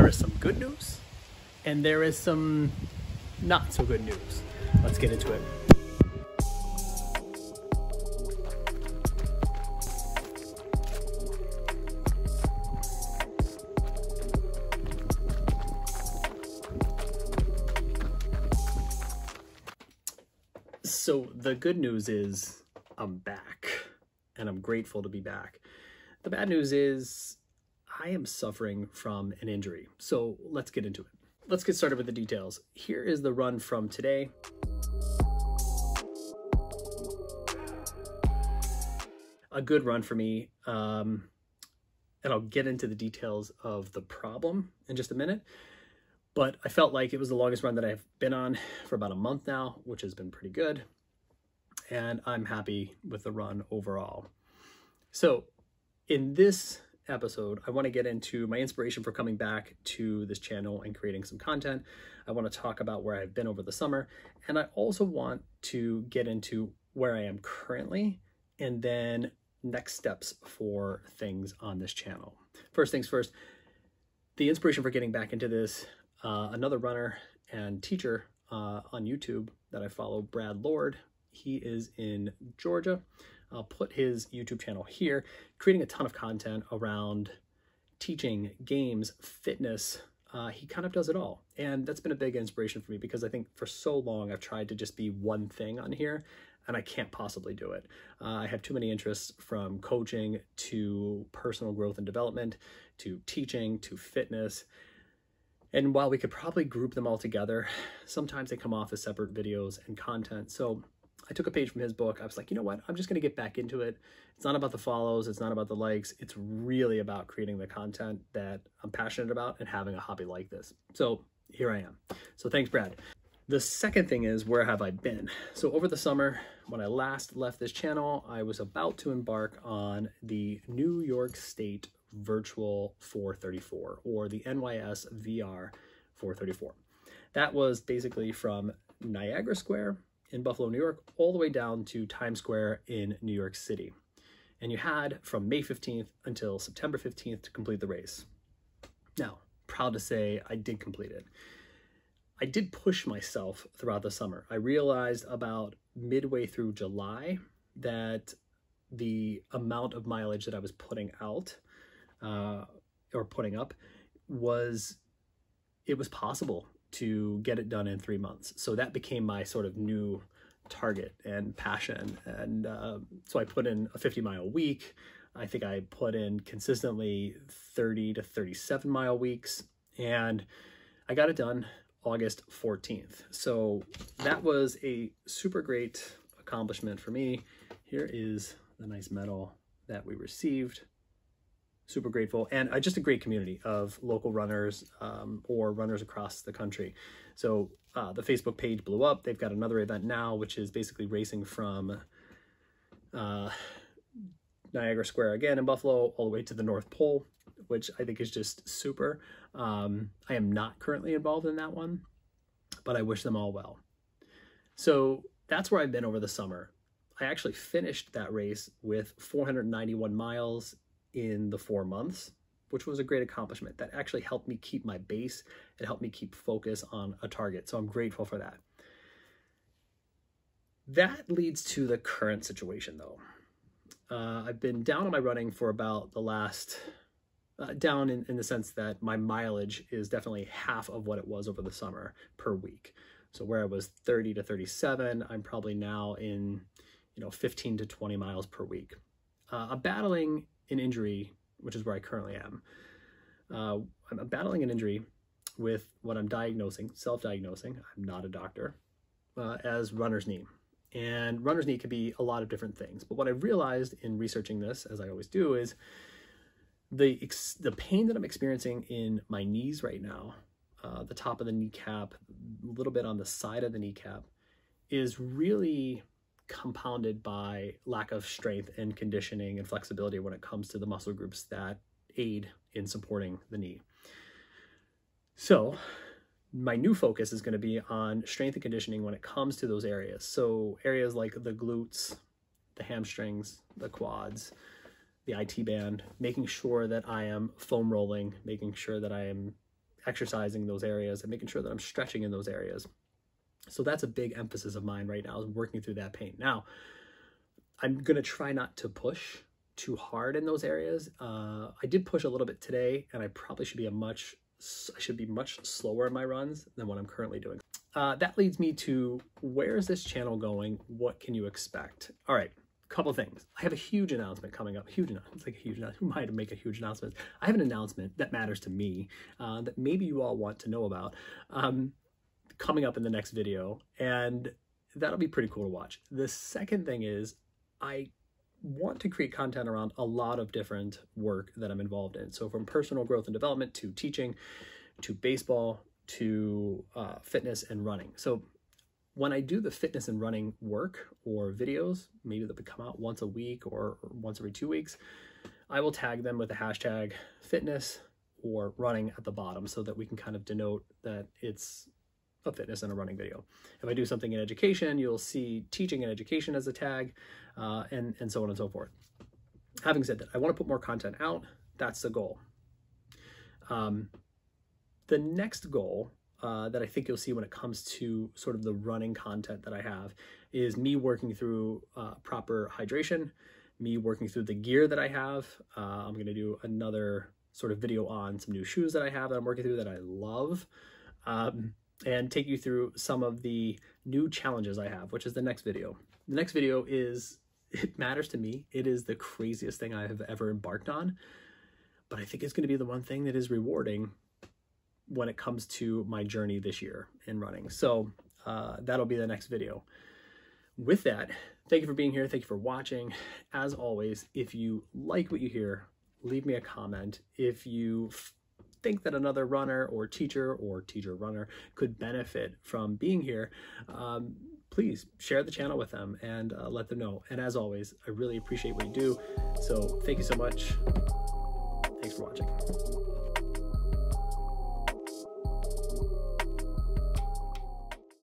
there is some good news and there is some not so good news. Let's get into it. So the good news is I'm back and I'm grateful to be back. The bad news is I am suffering from an injury. So let's get into it. Let's get started with the details. Here is the run from today. A good run for me. And I'll get into the details of the problem in just a minute. But I felt like it was the longest run that I've been on for about a month now, which has been pretty good. And I'm happy with the run overall. So in this episode, I want to get into my inspiration for coming back to this channel and creating some content. I want to talk about where I've been over the summer. And I also want to get into where I am currently and then next steps for things on this channel. First things first, the inspiration for getting back into this, another runner and teacher on YouTube that I follow, Brad Lord. He is in Georgia. I'll put his YouTube channel here, creating a ton of content around teaching, games, fitness. He kind of does it all. And that's been a big inspiration for me because I think for so long I've tried to just be one thing on here and I can't possibly do it. I have too many interests, from coaching to personal growth and development, to teaching, to fitness. And while we could probably group them all together, sometimes they come off as separate videos and content. So I took a page from his book. I was like, you know what? I'm just going to get back into it. It's not about the follows. It's not about the likes. It's really about creating the content that I'm passionate about and having a hobby like this. So here I am. So thanks, Brad. The second thing is, where have I been? So over the summer, when I last left this channel, I was about to embark on the New York State Virtual 434, or the NYVR 434. That was basically from Niagara Square in Buffalo, New York, all the way down to Times Square in New York City. And you had from May 15th until September 15th to complete the race. Now, proud to say I did complete it. I did push myself throughout the summer. I realized about midway through July that the amount of mileage that I was putting out or putting up was possible to get it done in 3 months. So that became my sort of new target and passion. And so I put in a 50-mile week. I think I put in consistently 30 to 37-mile weeks, and I got it done August 14th. So that was a super great accomplishment for me. Here is the nice medal that we received. Super grateful, and just a great community of local runners or runners across the country. So the Facebook page blew up. They've got another event now, which is basically racing from Niagara Square again in Buffalo all the way to the North Pole, which I think is just super. I am not currently involved in that one, but I wish them all well. So that's where I've been over the summer. I actually finished that race with 491 miles in the 4 months, which was a great accomplishment. That actually helped me keep my base. It helped me keep focus on a target. So I'm grateful for that. That leads to the current situation though. I've been down on my running for about the last, down in the sense that my mileage is definitely half of what it was over the summer per week. So where I was 30 to 37, I'm probably now in, 15 to 20 miles per week. I'm battling an injury, which is where I currently am. I'm battling an injury with what I'm self-diagnosing, I'm not a doctor, as runner's knee. And runner's knee could be a lot of different things. But what I've realized in researching this, as I always do, is the pain that I'm experiencing in my knees right now, the top of the kneecap, a little bit on the side of the kneecap, is really compounded by lack of strength and conditioning and flexibility when it comes to the muscle groups that aid in supporting the knee. So my new focus is going to be on strength and conditioning when it comes to those areas. So areas like the glutes, the hamstrings, the quads, the IT band, making sure that I am foam rolling, making sure that I am exercising those areas and making sure that I'm stretching in those areas. So that's a big emphasis of mine right now, is working through that pain. Now, I'm going to try not to push too hard in those areas. I did push a little bit today, and I probably should be much slower in my runs than what I'm currently doing. That leads me to, where is this channel going? What can you expect? All right, couple things. I have a huge announcement coming up. Huge announcement. It's like a huge announcement. Who might make a huge announcement? I have an announcement that matters to me, that maybe you all want to know about, coming up in the next video, and that'll be pretty cool to watch. The second thing is, I want to create content around a lot of different work that I'm involved in. So from personal growth and development to teaching, to baseball, to fitness and running. So when I do the fitness and running work or videos, maybe that would come out once a week or once every 2 weeks, I will tag them with the hashtag fitness or running at the bottom, so that we can kind of denote that it's a fitness and a running video. If I do something in education, you'll see teaching and education as a tag, and so on and so forth. Having said that, I want to put more content out. That's the goal. The next goal that I think you'll see when it comes to sort of the running content that I have is me working through proper hydration, me working through the gear that I have. I'm going to do another sort of video on some new shoes that I have that I'm working through that I love, and take you through some of the new challenges I have, which is the next video. The next video is, it matters to me. It is the craziest thing I have ever embarked on, but I think it's going to be the one thing that is rewarding when it comes to my journey this year in running. So that'll be the next video. With that, thank you for being here. Thank you for watching. As always, if you like what you hear, leave me a comment. If you think that another runner or teacher runner could benefit from being here, please share the channel with them and let them know. And as always, I really appreciate what you do. So thank you so much. Thanks for watching.